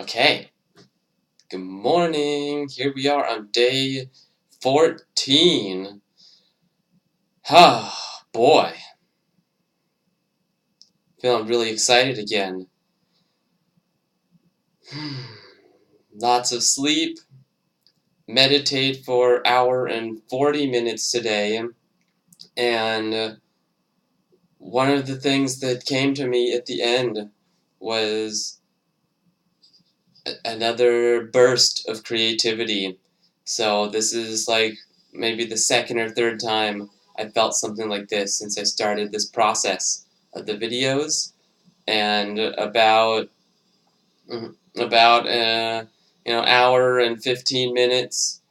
Okay, good morning. Here we are on day 14. Ah, boy, feeling really excited again. Lots of sleep, meditate for hour and 40 minutes today, and one of the things that came to me at the end was another burst of creativity. So this is like maybe the second or third time I felt something like this since I started this process of the videos, and about hour and 15 minutes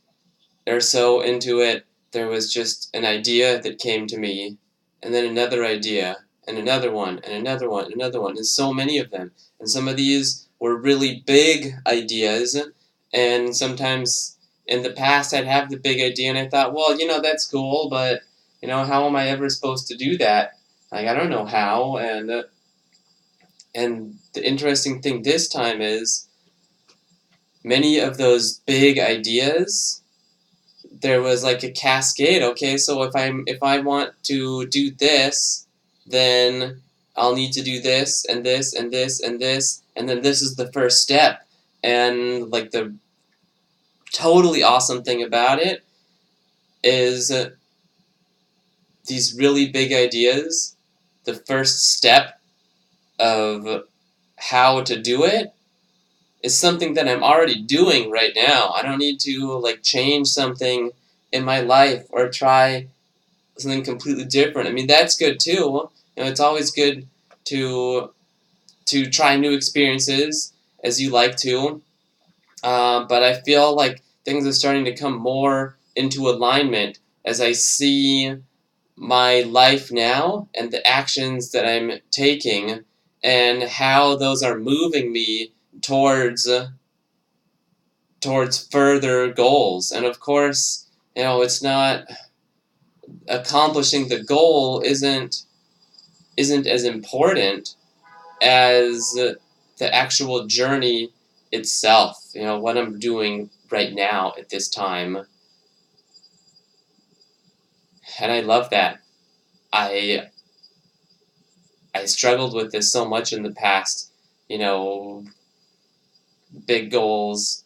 or so into it, there was just an idea that came to me, and then another idea, and another one, and another one, and another one, and so many of them. And some of these were really big ideas, and sometimes in the past I'd have the big idea, and I thought, well, that's cool, but, how am I ever supposed to do that? Like, I don't know how, and the interesting thing this time is many of those big ideas, there was like a cascade. Okay, so if I want to do this, then I'll need to do this and this and this and this, and then this is the first step. And like the totally awesome thing about it is these really big ideas, the first step of how to do it is something that I'm already doing right now. I don't need to like change something in my life or try something completely different. I mean, that's good too. It's always good to try new experiences as you like to. But I feel like things are starting to come more into alignment as I see my life now and the actions that I'm taking and how those are moving me towards further goals. And of course, it's not accomplishing the goal isn't as important as the actual journey itself. What I'm doing right now at this time, and I love that. I I struggled with this so much in the past. You know, big goals,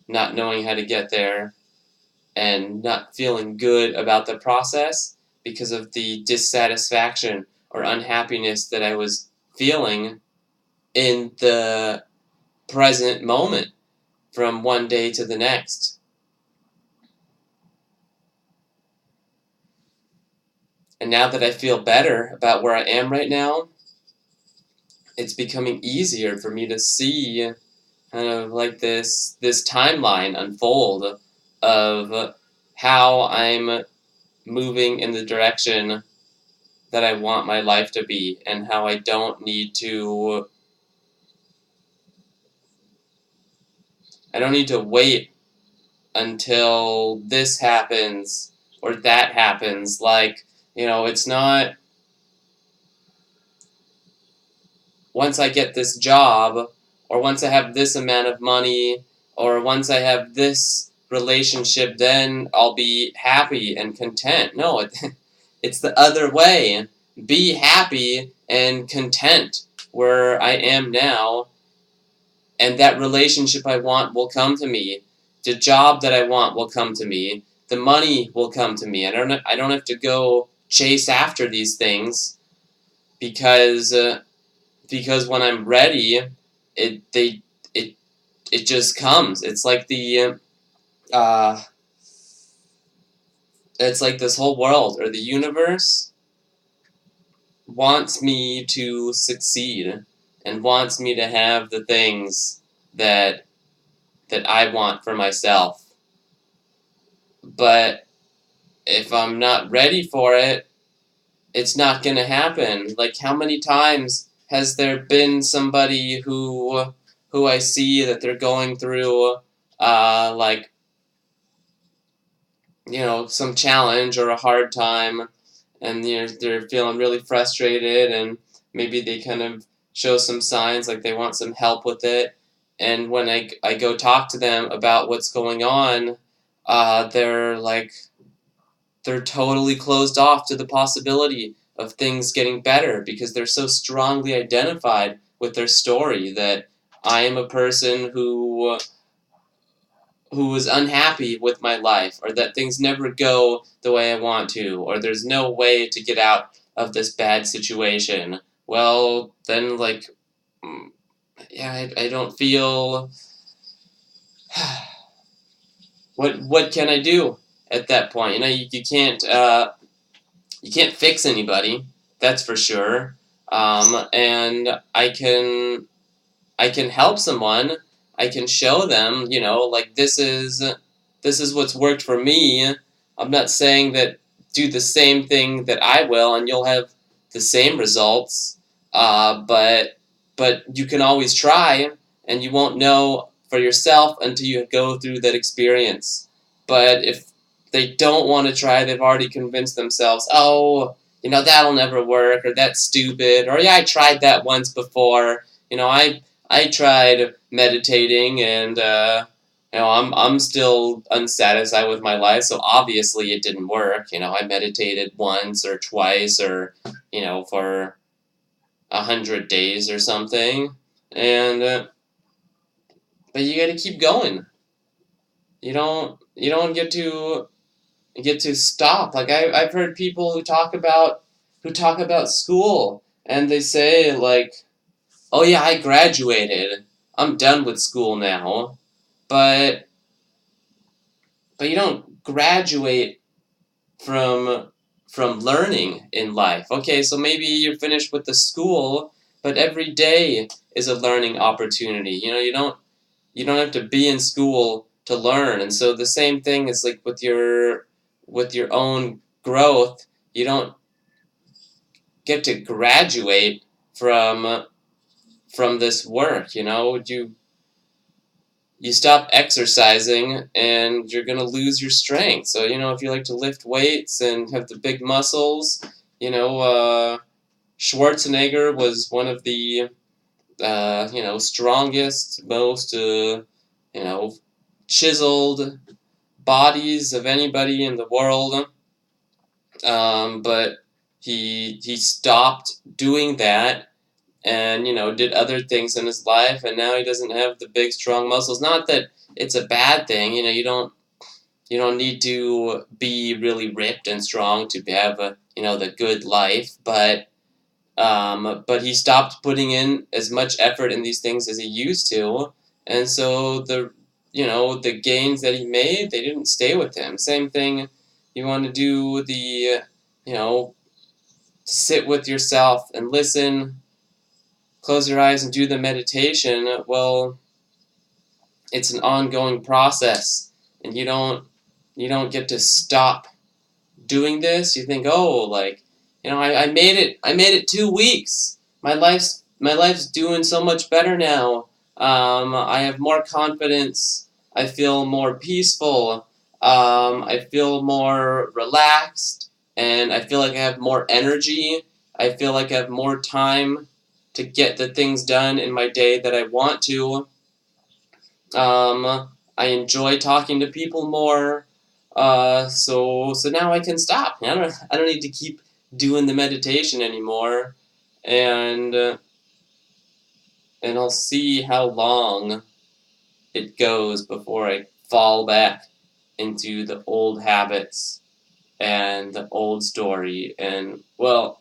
not knowing how to get there, and not feeling good about the process because of the dissatisfaction or unhappiness that I was feeling in the present moment from one day to the next. And now that I feel better about where I am right now, it's becoming easier for me to see kind of like this timeline unfold of how I'm moving in the direction that I want my life to be, and how I don't need to wait until this happens or that happens. Like, it's not once I get this job, or once I have this amount of money, or once I have this relationship, then I'll be happy and content. No, it's the other way. Be happy and content where I am now, and that relationship I want will come to me. The job that I want will come to me. The money will come to me. I don't have to go chase after these things because when I'm ready, it they it it just comes. Uh, it's like this whole world or the universe wants me to succeed and wants me to have the things that I want for myself. But if I'm not ready for it, it's not going to happen. Like, how many times has there been somebody who I see that they're going through like, some challenge or a hard time, and they're feeling really frustrated, and maybe they kind of show some signs like they want some help with it, and when I go talk to them about what's going on, they're like they're totally closed off to the possibility of things getting better because they're so strongly identified with their story that I am a person who is unhappy with my life, or that things never go the way I want to, or there's no way to get out of this bad situation. Well, then, like, yeah, I don't feel. What can I do at that point? You know, you can't fix anybody, that's for sure. And I can help someone. I can show them, you know, like this is what's worked for me. I'm not saying that do the same thing that I will and you'll have the same results. But you can always try, and you won't know for yourself until you go through that experience. But if they don't want to try, they've already convinced themselves, oh, you know, that'll never work, or that's stupid, or yeah, I tried that once before. You know, I tried meditating, and you know, I'm still unsatisfied with my life. So obviously, it didn't work. You know, I meditated once or twice, or you know, for 100 days or something, and but you got to keep going. You don't get to stop. Like I've heard people who talk about school, and they say like, oh yeah, I graduated. I'm done with school now. But you don't graduate from learning in life. Okay, so maybe you're finished with the school, but every day is a learning opportunity. You know, you don't have to be in school to learn. And so the same thing is like with your own growth. You don't get to graduate from this work. You know, you stop exercising and you're going to lose your strength. So, you know, if you like to lift weights and have the big muscles, you know, Schwarzenegger was one of the, you know, strongest, most, you know, chiseled bodies of anybody in the world. But he stopped doing that and you know did other things in his life, and now he doesn't have the big strong muscles. Not that it's a bad thing, you know. You don't need to be really ripped and strong to have a you know the good life, but he stopped putting in as much effort in these things as he used to, and so the you know the gains that he made, they didn't stay with him. Same thing, you want to do the you know sit with yourself and listen, close your eyes and do the meditation. Well, it's an ongoing process, and you don't get to stop doing this. You think, oh, like, you know, I made it 2 weeks. My life's doing so much better now. I have more confidence. I feel more peaceful. I feel more relaxed, and I feel like I have more energy. I feel like I have more time to get the things done in my day that I want to. I enjoy talking to people more. So now I can stop. I don't need to keep doing the meditation anymore, and and I'll see how long it goes before I fall back into the old habits and the old story. And well,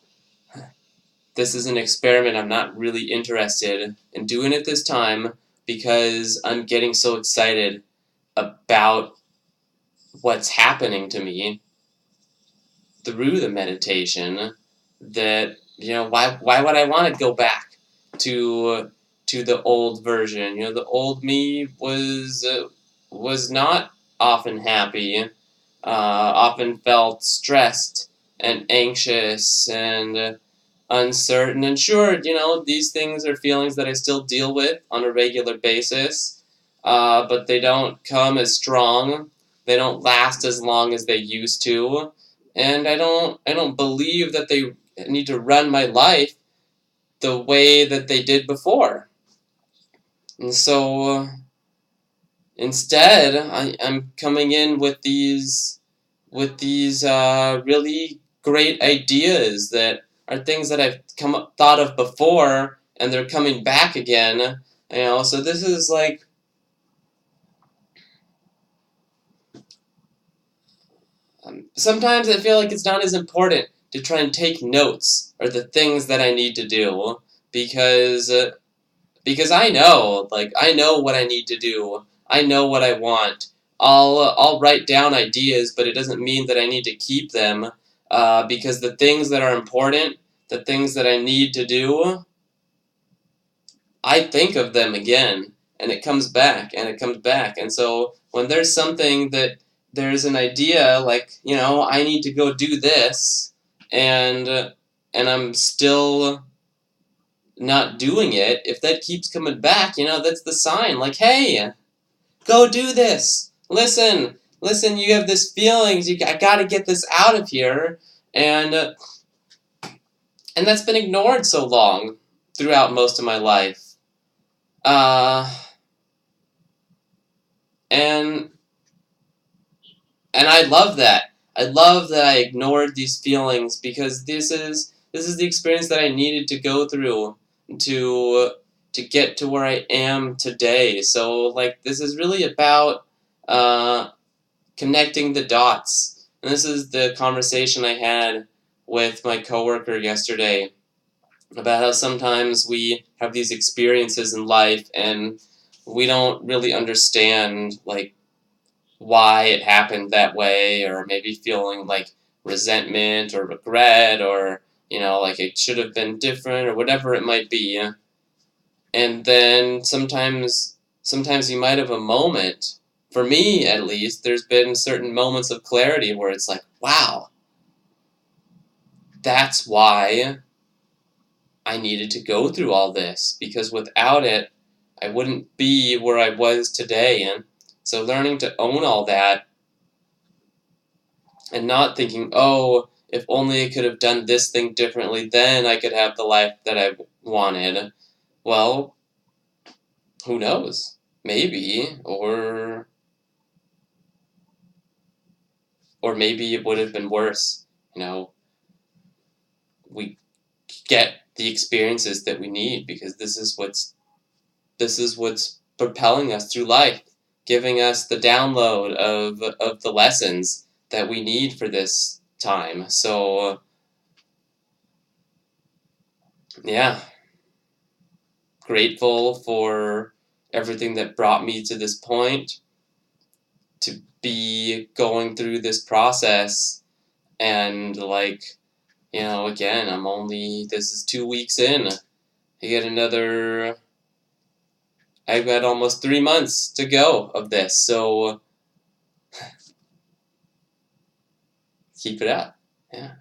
this is an experiment. I'm not really interested in doing it this time because I'm getting so excited about what's happening to me through the meditation that you know why would I want to go back to the old version? You know, the old me was not often happy, often felt stressed and anxious and uncertain. And sure, you know, these things are feelings that I still deal with on a regular basis, but they don't come as strong. They don't last as long as they used to, and I don't believe that they need to run my life the way that they did before. And so instead, I'm coming in with these really great ideas that are things that I've thought of before, and they're coming back again. So this is like, sometimes I feel like it's not as important to try and take notes or the things that I need to do, because I know, like, I know what I need to do. I know what I want. I'll write down ideas, but it doesn't mean that I need to keep them, because the things that are important, the things that I need to do, I think of them again, and it comes back, and it comes back. And so when there's something that there's an idea, like, I need to go do this, and I'm still not doing it, if that keeps coming back, that's the sign. Like, hey, go do this. Listen, you have this feelings. I gotta get this out of here, and that's been ignored so long throughout most of my life. Uh, and and I love that. I love that I ignored these feelings, because this is the experience that I needed to go through to get to where I am today. So, like, this is really about uh, connecting the dots. And this is the conversation I had with my coworker yesterday about how sometimes we have these experiences in life, and we don't really understand, like, why it happened that way, or maybe feeling like resentment or regret, or like it should have been different, or whatever it might be. And then sometimes you might have a moment. For me, at least, there's been certain moments of clarity where it's like, wow, that's why I needed to go through all this, because without it, I wouldn't be where I was today. And so learning to own all that, and not thinking, oh, if only I could have done this thing differently, then I could have the life that I wanted. Well, who knows? Maybe, or maybe it would have been worse. You know, we get the experiences that we need, because this is what's propelling us through life, giving us the download of the lessons that we need for this time. So yeah, grateful for everything that brought me to this point, to be going through this process. And, like, again, this is 2 weeks in. I've got almost 3 months to go of this, so keep it up. Yeah.